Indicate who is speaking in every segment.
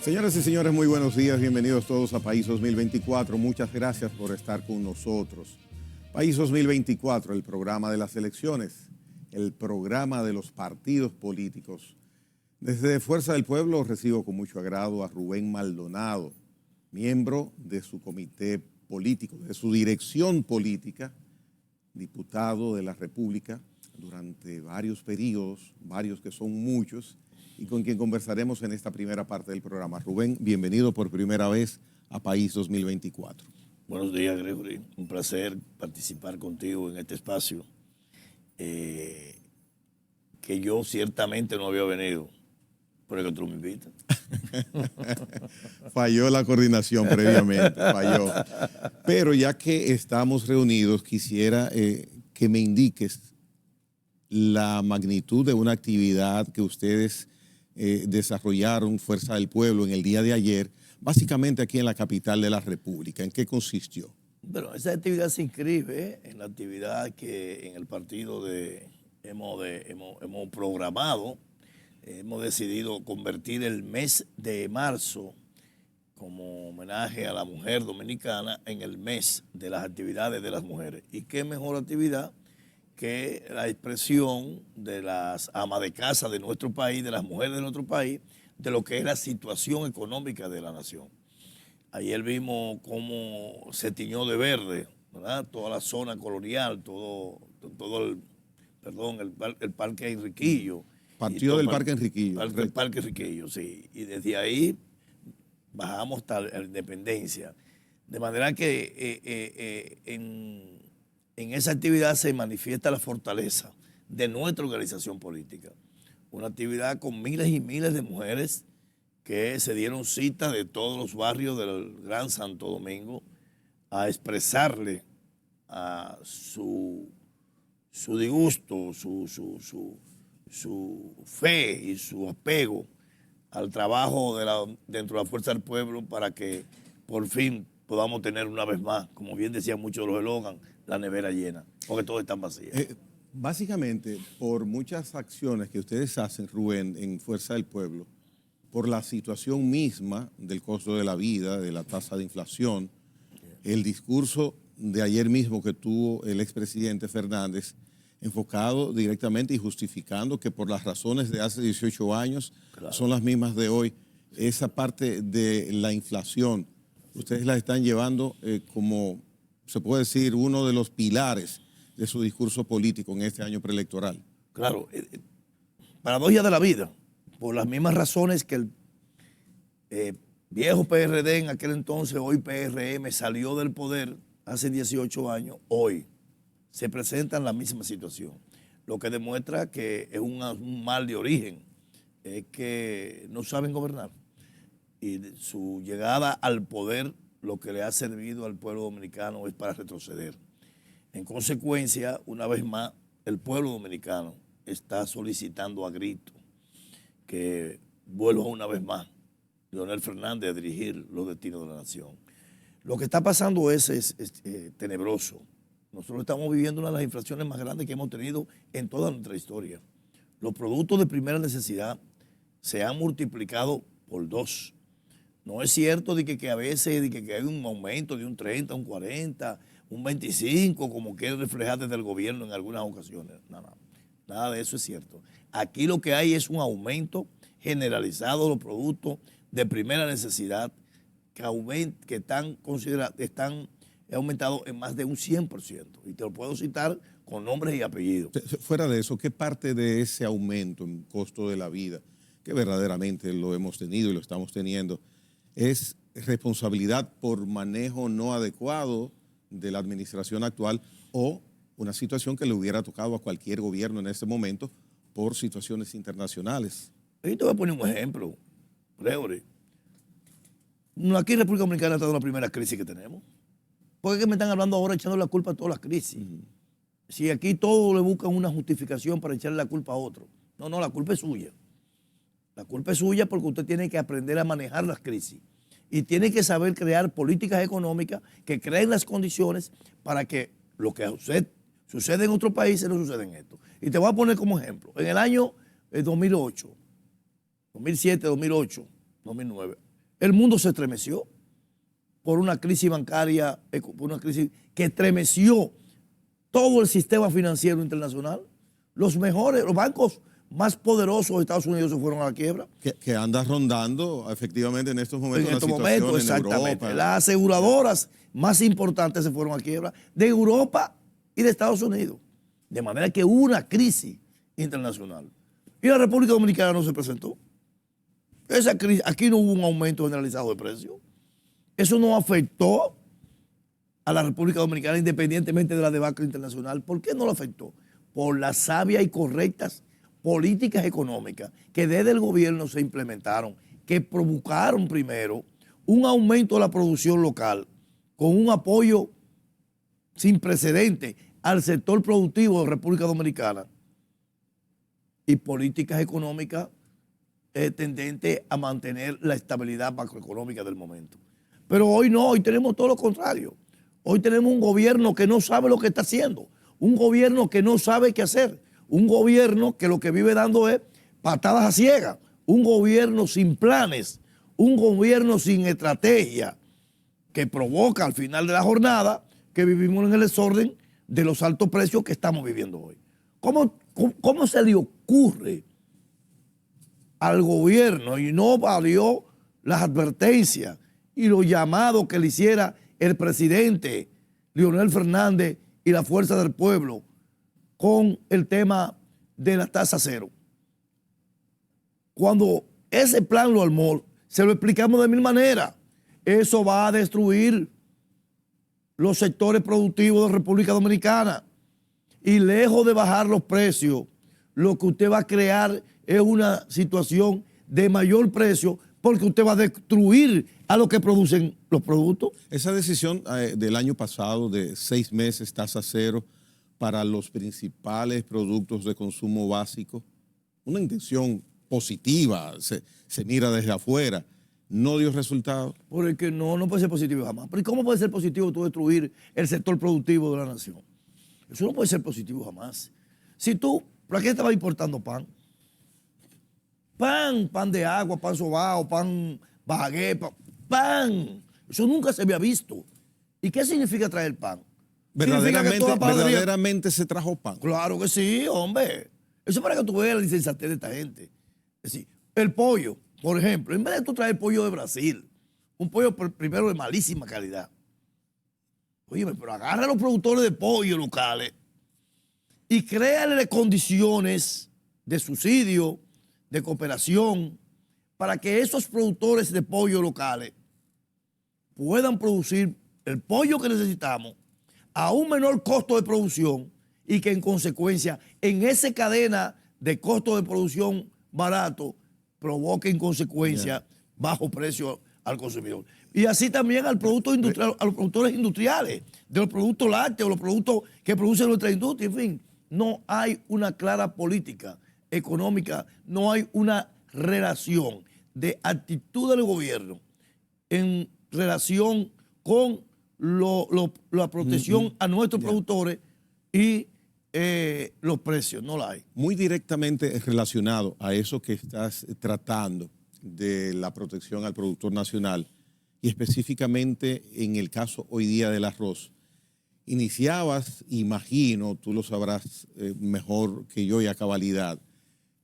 Speaker 1: Señoras y señores, muy buenos días. Bienvenidos todos a País 2024. Muchas gracias por estar con nosotros. País 2024, el programa de las elecciones, el programa de los partidos políticos. Desde Fuerza del Pueblo recibo con mucho agrado a Rubén Maldonado, miembro de su comité político, de su dirección política, diputado de la República durante varios periodos, varios que son muchos, y con quien conversaremos en esta primera parte del programa. Rubén, bienvenido por primera vez a País 2024.
Speaker 2: Buenos días, Gregory. Un placer participar contigo en este espacio que yo ciertamente no había venido, pero que tú me invitas.
Speaker 1: Falló la coordinación previamente, falló. Pero ya que estamos reunidos, quisiera que me indiques la magnitud de una actividad que ustedes desarrollaron, Fuerza del Pueblo, en el día de ayer, básicamente aquí en la capital de la República. ¿En qué consistió?
Speaker 2: Bueno, esa actividad se inscribe en la actividad que en el partido hemos programado. Hemos decidido convertir el mes de marzo como homenaje a la mujer dominicana en el mes de las actividades de las mujeres. ¿Y qué mejor actividad que la expresión de las amas de casa de nuestro país, de las mujeres de nuestro país, de lo que es la situación económica de la nación? Ayer vimos cómo se tiñó de verde, ¿verdad? Toda la zona colonial, todo el Parque Enriquillo.
Speaker 1: Partido del Parque Enriquillo.
Speaker 2: El Parque Enriquillo, sí. Y desde ahí bajamos hasta la Independencia. De manera que en esa actividad se manifiesta la fortaleza de nuestra organización política. Una actividad con miles y miles de mujeres que se dieron cita de todos los barrios del Gran Santo Domingo a expresarle a su disgusto, su fe y su apego al trabajo dentro de la Fuerza del Pueblo para que por fin podamos tener una vez más, como bien decían muchos de los eslogans, la nevera llena, porque todos están vacías.
Speaker 1: Básicamente, por muchas acciones que ustedes hacen, Rubén, en Fuerza del Pueblo, por la situación misma del costo de la vida, de la tasa de inflación, el discurso de ayer mismo que tuvo el expresidente Fernández, enfocado directamente y justificando que por las razones de hace 18 años son las mismas de hoy. Esa parte de la inflación, ustedes la están llevando como, se puede decir, uno de los pilares de su discurso político en este año preelectoral.
Speaker 2: Claro, paradoja de la vida, por las mismas razones que el viejo PRD en aquel entonces, hoy PRM, salió del poder hace 18 años, hoy se presenta en la misma situación. Lo que demuestra que es un mal de origen, es que no saben gobernar. Y su llegada al poder, lo que le ha servido al pueblo dominicano es para retroceder. En consecuencia, una vez más, el pueblo dominicano está solicitando a gritos que vuelva una vez más Leonel Fernández a dirigir los destinos de la nación. Lo que está pasando es tenebroso. Nosotros estamos viviendo una de las inflaciones más grandes que hemos tenido en toda nuestra historia. Los productos de primera necesidad se han multiplicado por 2. No es cierto de que a veces que hay un aumento de un 30, un 40, un 25, como quiere reflejar desde el gobierno en algunas ocasiones. Nada de eso es cierto. Aquí lo que hay es un aumento generalizado de los productos de primera necesidad que están aumentado en más de un 100%. Y te lo puedo citar con nombres y apellidos.
Speaker 1: Fuera de eso, ¿qué parte de ese aumento en costo de la vida, que verdaderamente lo hemos tenido y lo estamos teniendo, es responsabilidad por manejo no adecuado de la administración actual o una situación que le hubiera tocado a cualquier gobierno en este momento por situaciones internacionales?
Speaker 2: Y te voy a poner un ejemplo, Gregory. Aquí en República Dominicana está la primera crisis que tenemos. ¿Por qué me están hablando ahora echando la culpa a todas las crisis? Si aquí todos le buscan una justificación para echarle la culpa a otro. No, la culpa es suya. La culpa es suya porque usted tiene que aprender a manejar las crisis. Y tiene que saber crear políticas económicas que creen las condiciones para que lo que sucede en otros países no suceda en esto. Y te voy a poner como ejemplo. En el año 2008, 2007, 2008, 2009, el mundo se estremeció por una crisis bancaria, por una crisis que estremeció todo el sistema financiero internacional. Los bancos más poderosos de Estados Unidos se fueron a la quiebra.
Speaker 1: Que anda rondando efectivamente en estos momentos
Speaker 2: En estos momentos, exactamente.
Speaker 1: Europa.
Speaker 2: Las aseguradoras más importantes se fueron a quiebra de Europa y de Estados Unidos. De manera que hubo una crisis internacional. Y la República Dominicana no se presentó. Esa crisis, aquí no hubo un aumento generalizado de precios. Eso no afectó a la República Dominicana independientemente de la debacle internacional. ¿Por qué no lo afectó? Por las sabias y correctas políticas económicas que desde el gobierno se implementaron, que provocaron primero un aumento de la producción local con un apoyo sin precedentes al sector productivo de República Dominicana y políticas económicas tendentes a mantener la estabilidad macroeconómica del momento. Pero hoy no, hoy tenemos todo lo contrario. Hoy tenemos un gobierno que no sabe lo que está haciendo, un gobierno que no sabe qué hacer, un gobierno que lo que vive dando es patadas a ciegas, un gobierno sin planes, un gobierno sin estrategia que provoca al final de la jornada que vivimos en el desorden de los altos precios que estamos viviendo hoy. ¿Cómo se le ocurre al gobierno y no valió las advertencias y los llamados que le hiciera el presidente Leonel Fernández y la Fuerza del Pueblo con el tema de la tasa cero? Cuando ese plan lo armó, se lo explicamos de mil maneras. Eso va a destruir los sectores productivos de República Dominicana. Y lejos de bajar los precios, lo que usted va a crear es una situación de mayor precio porque usted va a destruir a los que producen los productos.
Speaker 1: Esa decisión del año pasado de 6 meses tasa cero para los principales productos de consumo básico, una intención positiva, se mira desde afuera, no dio resultado.
Speaker 2: Porque no puede ser positivo jamás. ¿Pero cómo puede ser positivo tú destruir el sector productivo de la nación? Eso no puede ser positivo jamás. Si tú, ¿para qué estabas importando pan? Pan de agua, pan sobao, pan baguette, pan. Eso nunca se había visto. ¿Y qué significa traer pan?
Speaker 1: Verdaderamente se trajo pan.
Speaker 2: Claro que sí, hombre. Eso es para que tú veas la insensatez de esta gente. Es decir, el pollo, por ejemplo, en vez de tú traer pollo de Brasil, un pollo primero de malísima calidad. Oye, pero agarra a los productores de pollo locales y créale condiciones de subsidio, de cooperación, para que esos productores de pollo locales puedan producir el pollo que necesitamos a un menor costo de producción y que en consecuencia en esa cadena de costo de producción barato provoque en consecuencia bajo precio al consumidor. Y así también al producto industrial, a los productores industriales, de los productos lácteos, los productos que produce nuestra industria, en fin. No hay una clara política económica, no hay una relación de actitud del gobierno en relación con la protección a nuestros productores y los precios, no la hay.
Speaker 1: Muy directamente relacionado a eso que estás tratando de la protección al productor nacional y específicamente en el caso hoy día del arroz. Iniciabas, imagino, tú lo sabrás mejor que yo y a cabalidad,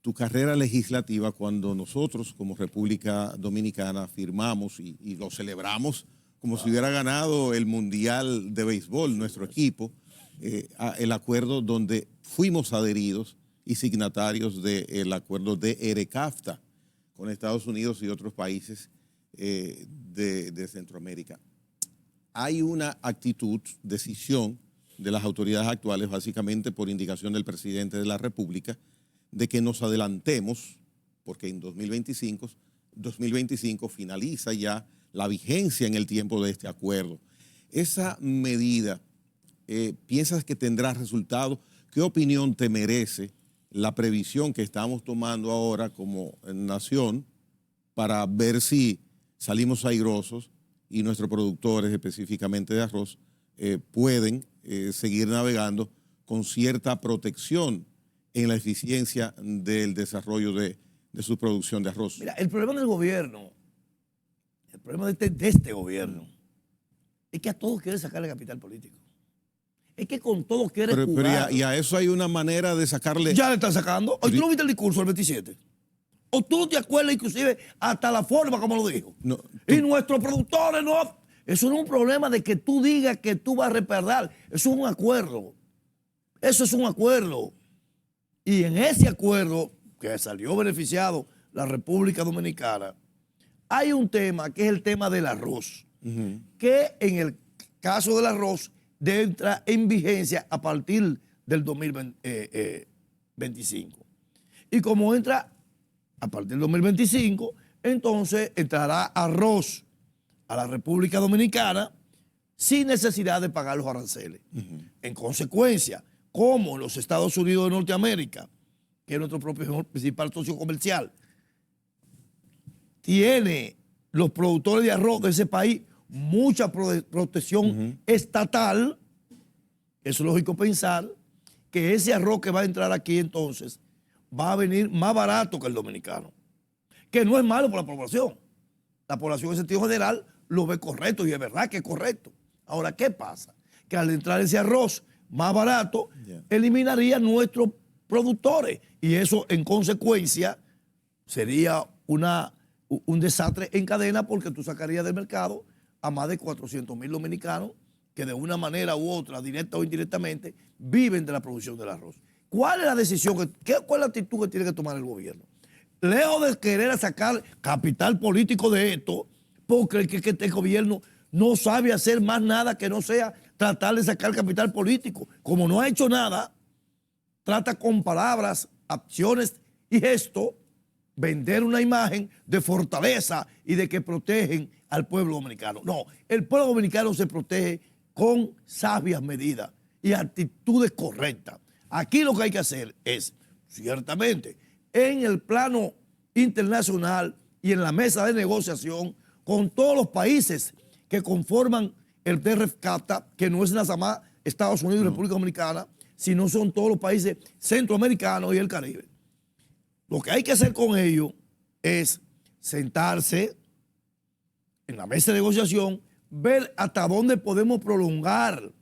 Speaker 1: tu carrera legislativa cuando nosotros como República Dominicana firmamos y lo celebramos como si hubiera ganado el Mundial de Béisbol, nuestro equipo, el acuerdo donde fuimos adheridos y signatarios del acuerdo de ERECAFTA con Estados Unidos y otros países de Centroamérica. Hay una actitud, decisión de las autoridades actuales, básicamente por indicación del presidente de la República, de que nos adelantemos, porque en 2025 finaliza ya la vigencia en el tiempo de este acuerdo. Esa medida, ¿piensas que tendrá resultado? ¿Qué opinión te merece la previsión que estamos tomando ahora como nación para ver si salimos airosos y nuestros productores, específicamente de arroz, pueden seguir navegando con cierta protección en la eficiencia del desarrollo de su producción de arroz?
Speaker 2: Mira, el problema del gobierno El problema de este gobierno es que a todos quiere sacarle capital político. Es que con todo quiere
Speaker 1: Pero
Speaker 2: jugar.
Speaker 1: y a eso hay una manera de sacarle.
Speaker 2: Ya le están sacando. Hoy tú no viste el discurso del 27. O tú no te acuerdas inclusive hasta la forma como lo dijo.
Speaker 1: No,
Speaker 2: y nuestros productores no. Eso no es un problema de que tú digas que tú vas a respaldar. Eso es un acuerdo. Eso es un acuerdo. Y en ese acuerdo, que salió beneficiado la República Dominicana, hay un tema que es el tema del arroz. Que en el caso del arroz entra en vigencia a partir del 2025. Y como entra a partir del 2025, entonces entrará arroz a la República Dominicana sin necesidad de pagar los aranceles. En consecuencia, como en los Estados Unidos de Norteamérica, que es nuestro propio principal socio comercial, tiene los productores de arroz de ese país mucha protección estatal, es lógico pensar que ese arroz que va a entrar aquí entonces va a venir más barato que el dominicano, que no es malo para la población. La población en sentido general lo ve correcto y es verdad que es correcto. Ahora, ¿qué pasa? Que al entrar ese arroz más barato, eliminaría nuestros productores y eso en consecuencia sería un desastre en cadena porque tú sacarías del mercado a más de 400,000 dominicanos que de una manera u otra, directa o indirectamente, viven de la producción del arroz. ¿Cuál es la decisión? ¿Cuál es la actitud que tiene que tomar el gobierno? Lejos de querer sacar capital político de esto, porque este gobierno no sabe hacer más nada que no sea tratar de sacar capital político. Como no ha hecho nada, trata con palabras, acciones y gestos vender una imagen de fortaleza y de que protegen al pueblo dominicano. No, el pueblo dominicano se protege con sabias medidas y actitudes correctas. Aquí lo que hay que hacer es, ciertamente, en el plano internacional y en la mesa de negociación con todos los países que conforman el TRFCAFTA, que no es nada más Estados Unidos y República Dominicana, sino son todos los países centroamericanos y el Caribe. Lo que hay que hacer con ellos es sentarse en la mesa de negociación, ver hasta dónde podemos prolongar,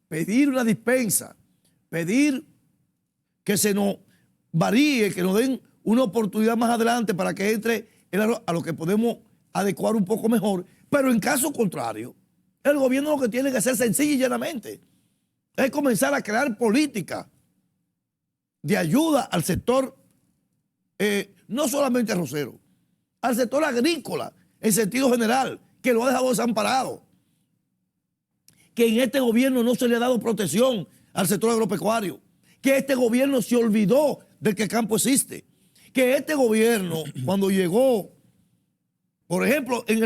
Speaker 2: pedir una dispensa, pedir que se nos varíe, que nos den una oportunidad más adelante para que entre a lo que podemos adecuar un poco mejor. Pero en caso contrario, el gobierno lo que tiene que hacer sencilla y llanamente es comenzar a crear política de ayuda al sector, no solamente arrocero, al sector agrícola en sentido general, que lo ha dejado desamparado. Que en este gobierno no se le ha dado protección al sector agropecuario. Que este gobierno se olvidó de que el campo existe. Que este gobierno, cuando llegó, por ejemplo, en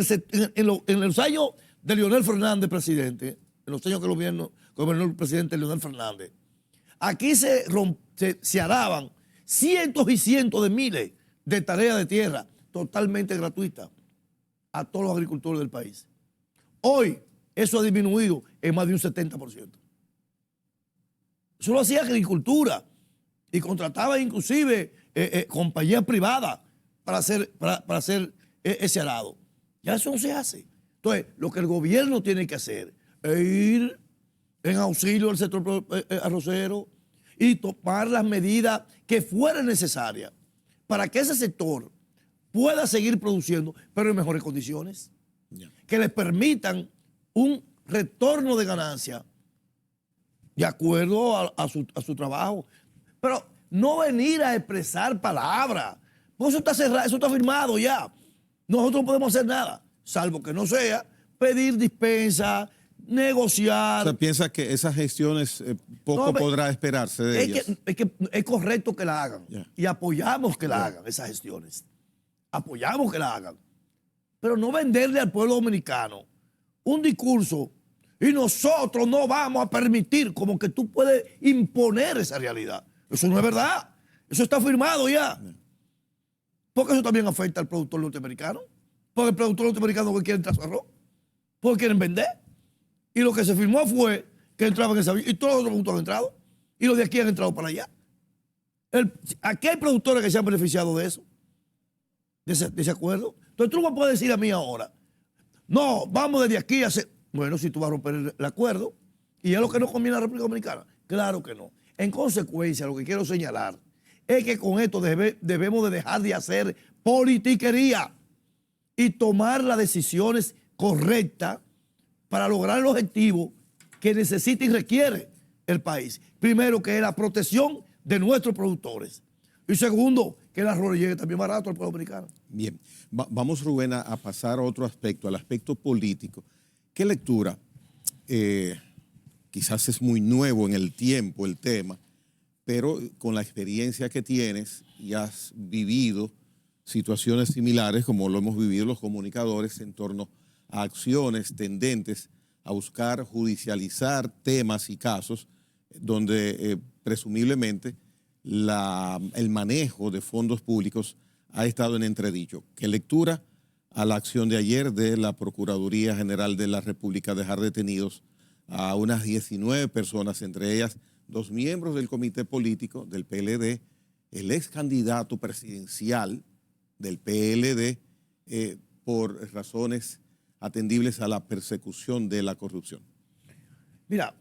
Speaker 2: los años de Leonel Fernández, presidente, en los años que gobernó el presidente Leonel Fernández, aquí se araban cientos y cientos de miles de tareas de tierra totalmente gratuitas a todos los agricultores del país. Hoy eso ha disminuido en más de un 70%. Eso lo hacía agricultura y contrataba inclusive compañías privadas para hacer ese arado. Ya eso no se hace. Entonces, lo que el gobierno tiene que hacer es ir en auxilio al sector arrocero y tomar las medidas que fueran necesarias para que ese sector pueda seguir produciendo, pero en mejores condiciones, que les permitan un retorno de ganancia de acuerdo a su trabajo. Pero no venir a expresar palabras, porque eso está cerrado, eso está firmado ya. Nosotros no podemos hacer nada, salvo que no sea pedir dispensa, negociar.
Speaker 1: O sea, ¿piensa que esas gestiones poco podrá esperarse de ellas?
Speaker 2: Que es correcto que la hagan y apoyamos que la hagan, esas gestiones. Apoyamos que la hagan. Pero no venderle al pueblo dominicano un discurso y nosotros no vamos a permitir, como que tú puedes imponer esa realidad. Eso no es verdad. Eso está firmado ya. Porque eso también afecta al productor norteamericano. Porque el productor norteamericano que quiere entrar su arroz. Porque quieren vender. Y lo que se firmó fue que entraban en esa vía. Y todos los otros productores han entrado. Y los de aquí han entrado para allá. Aquí hay productores que se han beneficiado de eso. De ese acuerdo. Entonces tú no me puedes decir a mí ahora, No, vamos desde aquí a hacer... Bueno, si tú vas a romper el acuerdo, y es lo que no conviene a la República Dominicana. Claro que no. En consecuencia, lo que quiero señalar es que con esto debemos de dejar de hacer politiquería y tomar las decisiones correctas para lograr el objetivo que necesita y requiere el país. Primero, que es la protección de nuestros productores. Y segundo, que el arroz llegue también barato al pueblo dominicano.
Speaker 1: Bien, vamos, Rubén, a pasar a otro aspecto, al aspecto político. ¿Qué lectura? Quizás es muy nuevo en el tiempo el tema, pero con la experiencia que tienes y has vivido situaciones similares como lo hemos vivido los comunicadores en torno a acciones tendentes a buscar judicializar temas y casos donde presumiblemente el manejo de fondos públicos ha estado en entredicho. ¿Qué lectura a la acción de ayer de la Procuraduría General de la República dejar detenidos a unas 19 personas, entre ellas 2 miembros del comité político del PLD, el ex candidato presidencial del PLD, por razones atendibles a la persecución de la corrupción?
Speaker 2: Mira,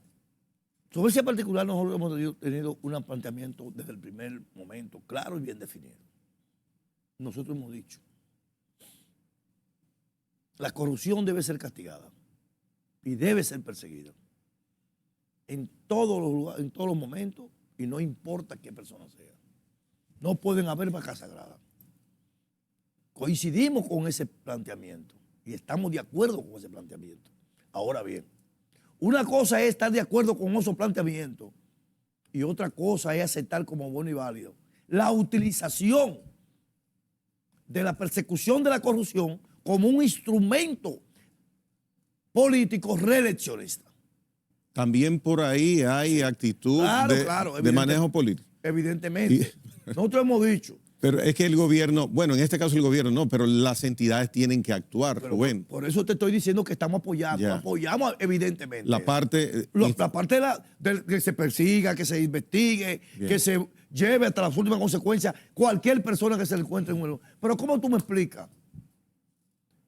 Speaker 2: sobre ese particular nosotros hemos tenido un planteamiento desde el primer momento claro y bien definido. Nosotros hemos dicho, la corrupción debe ser castigada y debe ser perseguida en todos los lugares, en todos los momentos, y no importa qué persona sea. No pueden haber vacas sagradas. Coincidimos con ese planteamiento y estamos de acuerdo con ese planteamiento. Ahora bien, una cosa es estar de acuerdo con esos planteamientos y otra cosa es aceptar como bueno y válido la utilización de la persecución de la corrupción como un instrumento político reeleccionista.
Speaker 1: También por ahí hay actitud de manejo político.
Speaker 2: Evidentemente. Nosotros hemos dicho.
Speaker 1: Pero es que el gobierno, bueno, en este caso el gobierno no, pero las entidades tienen que actuar, Rubén.
Speaker 2: Por eso te estoy diciendo que estamos apoyando.
Speaker 1: Ya.
Speaker 2: Apoyamos evidentemente.
Speaker 1: La parte...
Speaker 2: La parte de que se persiga, que se investigue, bien, que se lleve hasta las últimas consecuencias cualquier persona que se le encuentre en un... Pero ¿cómo tú me explicas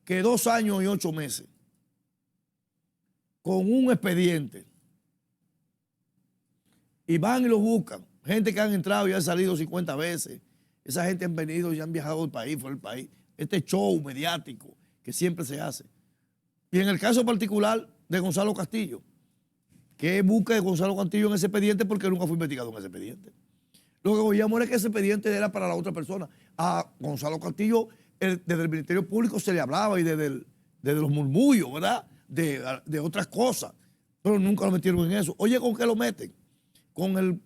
Speaker 2: que 2 años y 8 meses con un expediente y van y lo buscan? Gente que han entrado y han salido 50 veces. Esa gente han venido y han viajado del país, fuera del país. Este show mediático que siempre se hace. Y en el caso particular de Gonzalo Castillo, ¿qué busca de Gonzalo Castillo en ese expediente? Porque nunca fue investigado en ese expediente. Lo que oíamos era que ese expediente era para la otra persona. A Gonzalo Castillo, desde el Ministerio Público se le hablaba y desde los murmullos, ¿verdad? De otras cosas. Pero nunca lo metieron en eso. Oye, ¿con qué lo meten? Con el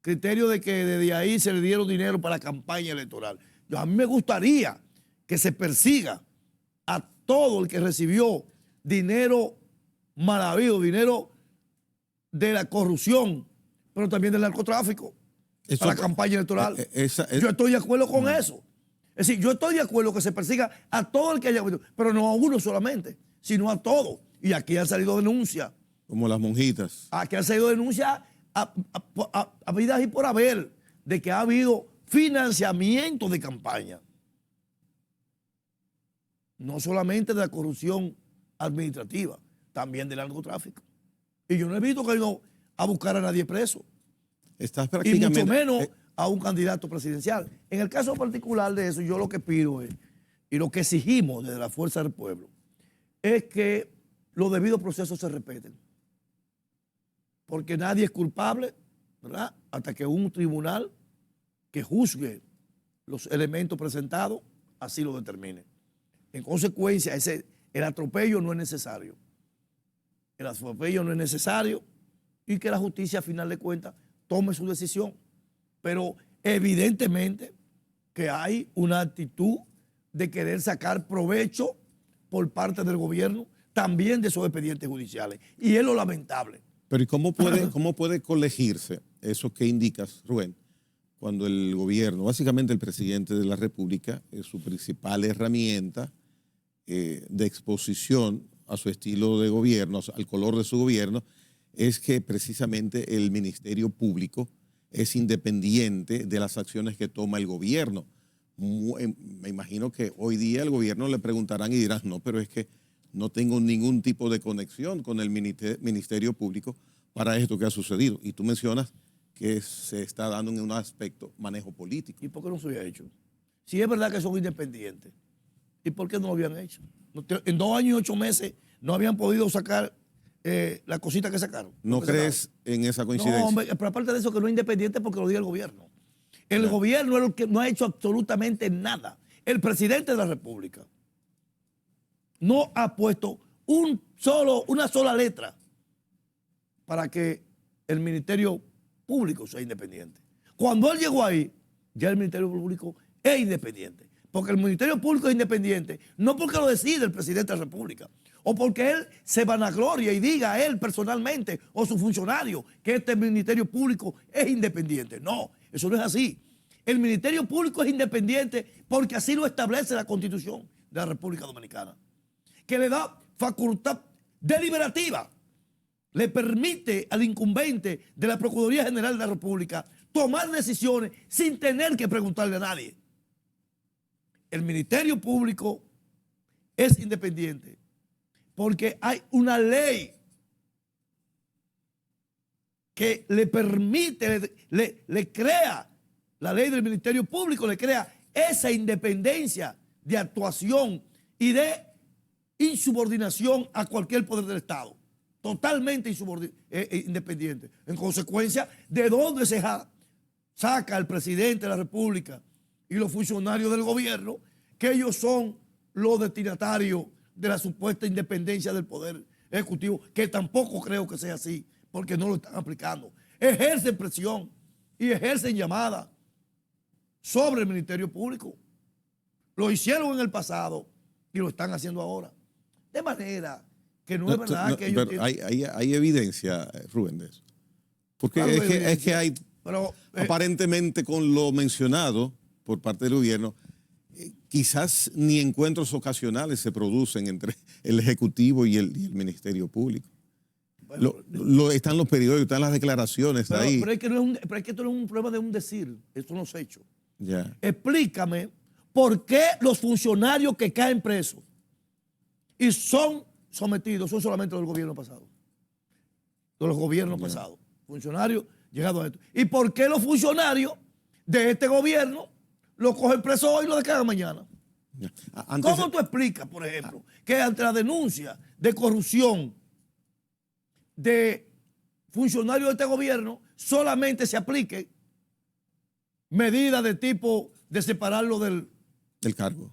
Speaker 2: criterio de que desde ahí se le dieron dinero para la campaña electoral. A mí me gustaría que se persiga a todo el que recibió dinero mal habido, dinero de la corrupción, pero también del narcotráfico, para la campaña electoral. Yo estoy de acuerdo con eso. Es decir, yo estoy de acuerdo que se persiga a todo el que haya, pero no a uno solamente, sino a todos. Y aquí han salido denuncias.
Speaker 1: Como las monjitas.
Speaker 2: Aquí han salido denuncias a vidas y por haber de que ha habido financiamiento de campaña. No solamente de la corrupción administrativa, también del narcotráfico. Y yo no he visto que ido a buscar a nadie preso.
Speaker 1: Estás prácticamente...
Speaker 2: Y mucho menos a un candidato presidencial. En el caso particular de eso, yo lo que pido es, y lo que exigimos desde la Fuerza del Pueblo, es que los debidos procesos se respeten. Porque nadie es culpable, ¿verdad? Hasta que un tribunal que juzgue los elementos presentados así lo determine. En consecuencia, el atropello no es necesario. El atropello no es necesario y que la justicia, a final de cuentas, tome su decisión. Pero evidentemente que hay una actitud de querer sacar provecho por parte del gobierno, también de esos expedientes judiciales. Y es lo lamentable.
Speaker 1: Pero ¿y cómo puede colegirse eso que indicas, Rubén, cuando el gobierno, básicamente el presidente de la República, es su principal herramienta de exposición a su estilo de gobierno, al color de su gobierno, es que precisamente el Ministerio Público es independiente de las acciones que toma el gobierno? Me imagino que hoy día el gobierno le preguntarán y dirán, no, pero es que no tengo ningún tipo de conexión con el Ministerio Público para esto que ha sucedido. Y tú mencionas que se está dando en un aspecto manejo político.
Speaker 2: ¿Y por qué no se había hecho? Si es verdad que son independientes, ¿y por qué no lo habían hecho? En 2 años y 8 meses no habían podido sacar la cosita que sacaron.
Speaker 1: ¿No crees en esa coincidencia?
Speaker 2: No, hombre, pero aparte de eso, que no es independiente porque lo diga el gobierno. El gobierno es el que no ha hecho absolutamente nada. El presidente de la República no ha puesto una sola letra para que el Ministerio Público sea independiente. Cuando él llegó ahí, ya el Ministerio Público es independiente. Porque el Ministerio Público es independiente, no porque lo decide el presidente de la República, o porque él se vanagloria y diga a él personalmente o su funcionario que este Ministerio Público es independiente. No, eso no es así. El Ministerio Público es independiente porque así lo establece la Constitución de la República Dominicana, que le da facultad deliberativa, le permite al incumbente de la Procuraduría General de la República tomar decisiones sin tener que preguntarle a nadie. El Ministerio Público es independiente porque hay una ley que le permite, le crea, la ley del Ministerio Público le crea esa independencia de actuación y de insubordinación a cualquier poder del Estado. Totalmente independiente. En consecuencia, ¿de dónde se saca el presidente de la República y los funcionarios del gobierno que ellos son los destinatarios de la supuesta independencia del Poder Ejecutivo? Que tampoco creo que sea así, porque no lo están aplicando. Ejercen presión y ejercen llamada sobre el Ministerio Público. Lo hicieron en el pasado y lo están haciendo ahora. De manera que no es verdad que ellos
Speaker 1: pero hay evidencia, Rubén, de eso. Porque es que hay, pero, aparentemente con lo mencionado por parte del gobierno, quizás ni encuentros ocasionales se producen entre el Ejecutivo y el Ministerio Público. Bueno, están los periódicos, están las declaraciones ahí.
Speaker 2: Pero es que esto no es un problema de un decir, esto no es hecho.
Speaker 1: Ya.
Speaker 2: Explícame por qué los funcionarios que caen presos y son sometidos son solamente del gobierno pasado. De los gobiernos pasados. Funcionarios llegados a esto. ¿Y por qué los funcionarios de este gobierno lo cogen preso hoy y lo descargan mañana? ¿Cómo tú explicas, por ejemplo, que ante la denuncia de corrupción de funcionarios de este gobierno solamente se aplique medidas de tipo de separarlo del cargo?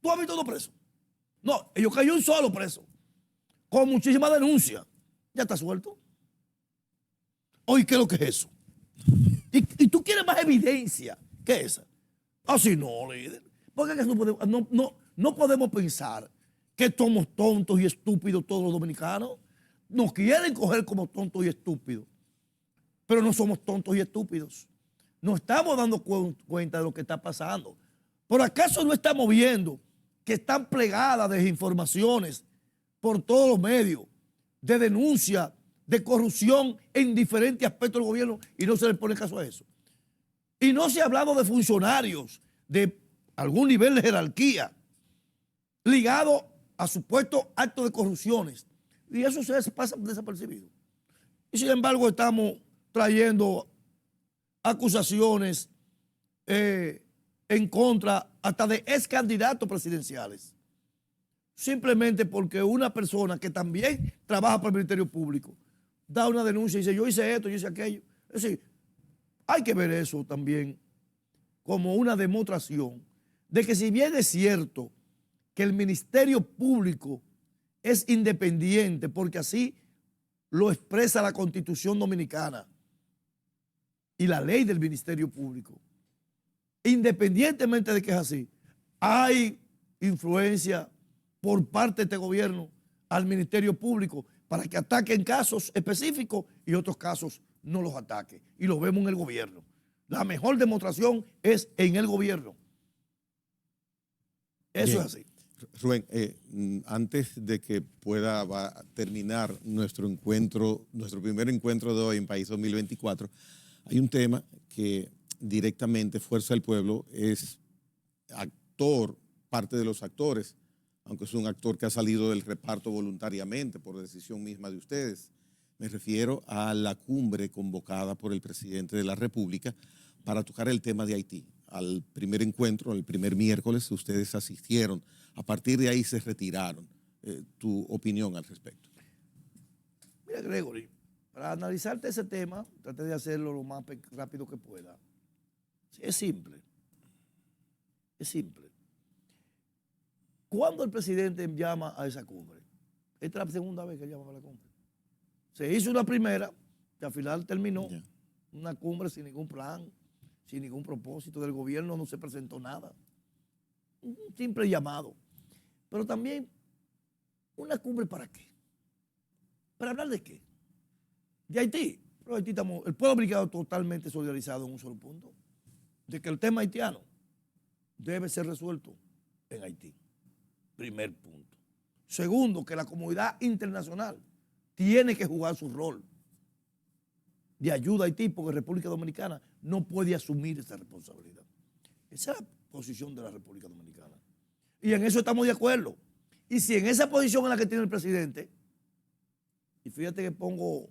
Speaker 2: ¿Tú has visto dos presos? No, ellos cayó un solo preso con muchísimas denuncias. Ya está suelto. Oye, ¿qué es lo que es eso? ¿Y tú quieres más evidencia que esa? Así no, líder. Porque no podemos pensar que somos tontos y estúpidos todos los dominicanos. Nos quieren coger como tontos y estúpidos. Pero no somos tontos y estúpidos. No estamos dando cuenta de lo que está pasando. ¿Por acaso no estamos viendo que están plegadas de informaciones por todos los medios de denuncia de corrupción en diferentes aspectos del gobierno y no se le pone caso a eso? Y no se ha hablado de funcionarios de algún nivel de jerarquía ligado a supuestos actos de corrupciones. Y eso se pasa desapercibido. Y sin embargo estamos trayendo acusaciones en contra hasta de ex candidatos presidenciales. Simplemente porque una persona que también trabaja para el Ministerio Público da una denuncia y dice, yo hice esto, yo hice aquello. Es decir, hay que ver eso también como una demostración de que si bien es cierto que el Ministerio Público es independiente, porque así lo expresa la Constitución Dominicana y la ley del Ministerio Público, independientemente de que es así, hay influencia por parte de este gobierno al Ministerio Público para que ataquen casos específicos y otros casos no los ataque. Y lo vemos en el gobierno. La mejor demostración es en el gobierno. Eso es así.
Speaker 1: Rubén, antes de que pueda terminar nuestro primer encuentro de hoy en País 2024, hay un tema que directamente Fuerza del Pueblo es actor, parte de los actores, aunque es un actor que ha salido del reparto voluntariamente por decisión misma de ustedes. Me refiero a la cumbre convocada por el presidente de la República para tocar el tema de Haití. Al primer encuentro, el primer miércoles, ustedes asistieron. A partir de ahí se retiraron. ¿Tu opinión al respecto?
Speaker 2: Mira, Gregory, para analizarte ese tema, trate de hacerlo lo más rápido que pueda. Es simple. Es simple. ¿Cuándo el presidente llama a esa cumbre? Esta es la segunda vez que llama a la cumbre. Se hizo una primera, que al final terminó, una cumbre sin ningún plan, sin ningún propósito del gobierno, no se presentó nada. Un simple llamado. Pero también, ¿una cumbre para qué? ¿Para hablar de qué? De Haití. Pero Haití estamos, el pueblo dominicano totalmente solidarizado en un solo punto, de que el tema haitiano debe ser resuelto en Haití. Primer punto. Segundo, que la comunidad internacional tiene que jugar su rol de ayuda a Haití, porque República Dominicana no puede asumir esa responsabilidad. Esa es la posición de la República Dominicana. Y en eso estamos de acuerdo. Y si en esa posición en la que tiene el presidente, y fíjate que pongo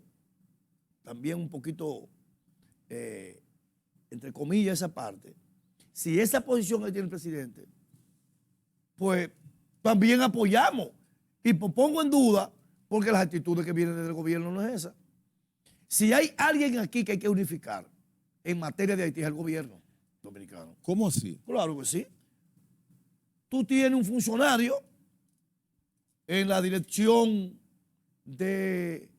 Speaker 2: también un poquito, entre comillas, esa parte, si esa posición que tiene el presidente, pues también apoyamos. Y pongo en duda, porque las actitudes que vienen del gobierno no es esa. Si hay alguien aquí que hay que unificar en materia de Haití es el gobierno dominicano.
Speaker 1: ¿Cómo así?
Speaker 2: Claro que sí. Tú tienes un funcionario en la dirección del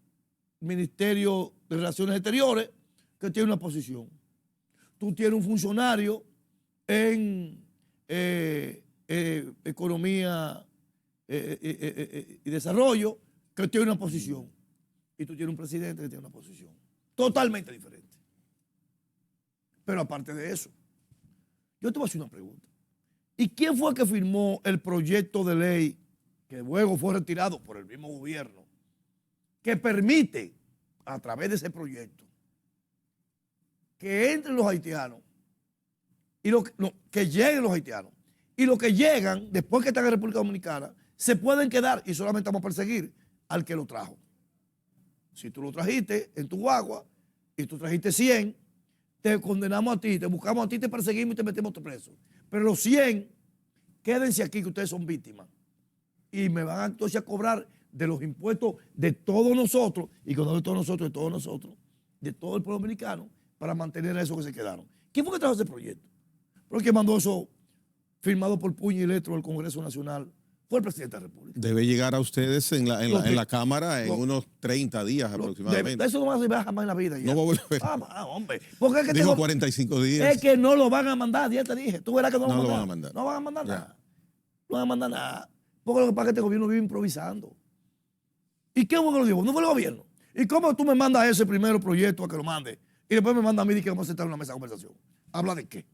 Speaker 2: Ministerio de Relaciones Exteriores que tiene una posición. Tú tienes un funcionario en Economía y Desarrollo que tiene una posición. Y tú tienes un presidente que tiene una posición totalmente diferente. Pero aparte de eso, yo te voy a hacer una pregunta. ¿Y quién fue que firmó el proyecto de ley que luego fue retirado por el mismo gobierno, que permite, a través de ese proyecto, que entren los haitianos y que lleguen los haitianos y los que llegan después que están en República Dominicana se pueden quedar y solamente vamos a perseguir al que lo trajo? Si tú lo trajiste en tu guagua y tú trajiste 100, te condenamos a ti, te buscamos a ti, te perseguimos y te metemos preso. Pero los 100, quédense aquí que ustedes son víctimas. Y me van entonces a cobrar de los impuestos de todos nosotros, y cuando de todos nosotros, de todo el pueblo dominicano, para mantener a esos que se quedaron. ¿Quién fue que trajo ese proyecto? Porque mandó eso firmado por puño y letra del Congreso Nacional. Fue el presidente de la República.
Speaker 1: Debe llegar a ustedes en la Cámara en unos 30 días aproximadamente.
Speaker 2: Eso no va a ser jamás en la vida. Ya.
Speaker 1: No va a volver.
Speaker 2: Hombre. Porque es que
Speaker 1: dijo 45 días.
Speaker 2: Es que no lo van a mandar, ya te dije. Tú verás que no lo
Speaker 1: van a mandar.
Speaker 2: No van a mandar nada. No van a mandar nada. Porque lo que pasa es que este gobierno vive improvisando. ¿Y qué fue que lo dijo? No fue el gobierno. ¿Y cómo tú me mandas ese primer proyecto a que lo mande? Y después me manda a mí y que vamos a sentar en una mesa de conversación. ¿Habla de qué?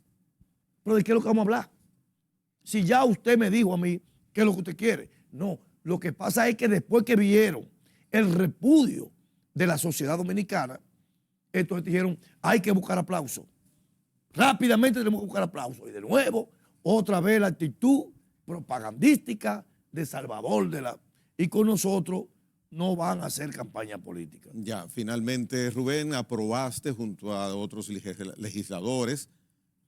Speaker 2: ¿Pero de qué es lo que vamos a hablar? Si ya usted me dijo a mí qué es lo que usted quiere. No, lo que pasa es que después que vieron el repudio de la sociedad dominicana, entonces dijeron, hay que buscar aplauso. Rápidamente tenemos que buscar aplauso. Y de nuevo, otra vez la actitud propagandística de Salvador y con nosotros no van a hacer campaña política.
Speaker 1: Ya, finalmente, Rubén, aprobaste junto a otros legisladores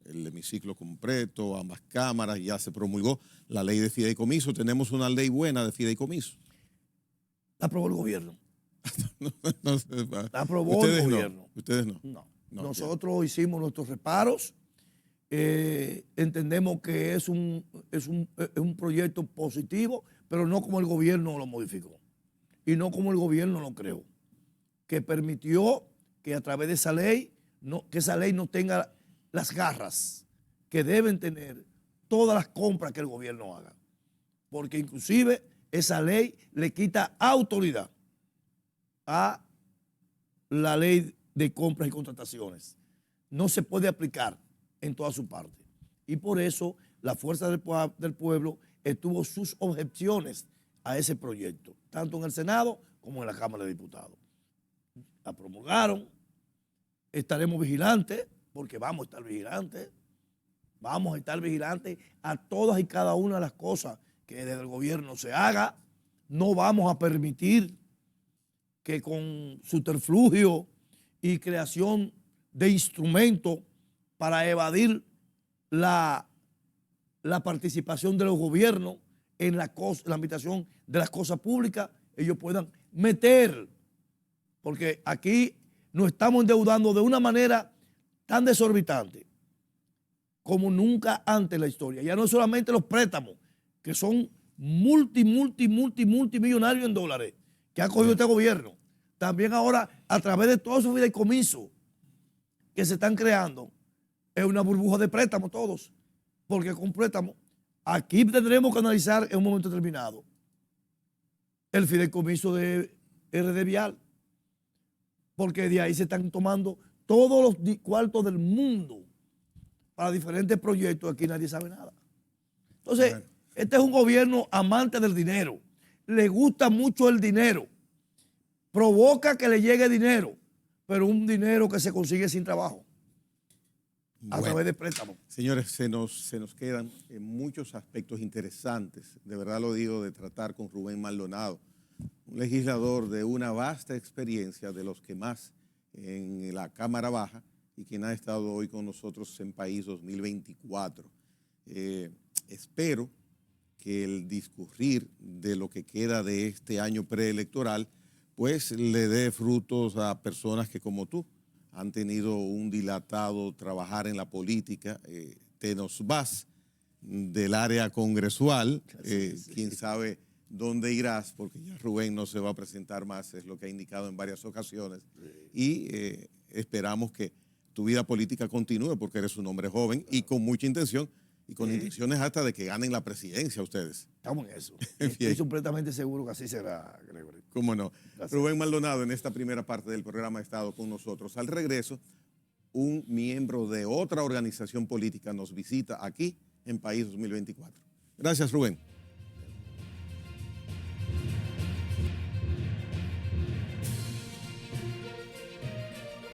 Speaker 1: el hemiciclo completo, ambas cámaras, ya se promulgó la ley de fideicomiso. Tenemos una ley buena de fideicomiso.
Speaker 2: La aprobó el gobierno.
Speaker 1: La
Speaker 2: aprobó el gobierno.
Speaker 1: Ustedes no.
Speaker 2: No. Nosotros hicimos nuestros reparos. Entendemos que es un proyecto positivo, pero no como el gobierno lo modificó y no como el gobierno lo creó, que permitió que a través de esa ley, que esa ley no tenga las garras que deben tener todas las compras que el gobierno haga, porque inclusive esa ley le quita autoridad a la ley de compras y contrataciones. No se puede aplicar en toda su parte. Y por eso la Fuerza del Pueblo tuvo sus objeciones a ese proyecto, tanto en el Senado como en la Cámara de Diputados. La promulgaron, estaremos vigilantes, porque vamos a estar vigilantes, Vamos a estar vigilantes a todas y cada una de las cosas que desde el gobierno se haga. No vamos a permitir que con subterfugio y creación de instrumentos para evadir la participación de los gobiernos en la administración de las cosas públicas, ellos puedan meter, porque aquí nos estamos endeudando de una manera tan desorbitante como nunca antes en la historia. Ya no es solamente los préstamos, que son multimillonarios en dólares, que ha cogido este gobierno. También ahora, a través de todos esos fideicomisos que se están creando, es una burbuja de préstamos todos. Porque con préstamos, aquí tendremos que analizar en un momento determinado el fideicomiso de RD Vial, porque de ahí se están tomando todos los cuartos del mundo para diferentes proyectos. Aquí nadie sabe nada. Entonces, este es un gobierno amante del dinero. Le gusta mucho el dinero. Provoca que le llegue dinero, pero un dinero que se consigue sin trabajo, a través de préstamos.
Speaker 1: Señores, se nos quedan muchos aspectos interesantes, de verdad lo digo, de tratar con Rubén Maldonado, un legislador de una vasta experiencia, de los que más en la Cámara Baja, y quien ha estado hoy con nosotros en País 2024. Espero que el discurrir de lo que queda de este año preelectoral pues le dé frutos a personas que como tú han tenido un dilatado trabajar en la política. Te nos vas del área congresual, quién sabe dónde irás, porque ya Rubén no se va a presentar más, es lo que ha indicado en varias ocasiones, y esperamos que tu vida política continúe, porque eres un hombre joven y con mucha intención, y con intenciones hasta de que ganen la presidencia ustedes.
Speaker 2: Estamos en eso. Estoy completamente seguro que así será, Gregory.
Speaker 1: ¿Cómo no? Gracias. Rubén Maldonado en esta primera parte del programa ha estado con nosotros. Al regreso, un miembro de otra organización política nos visita aquí en País 2024. Gracias, Rubén.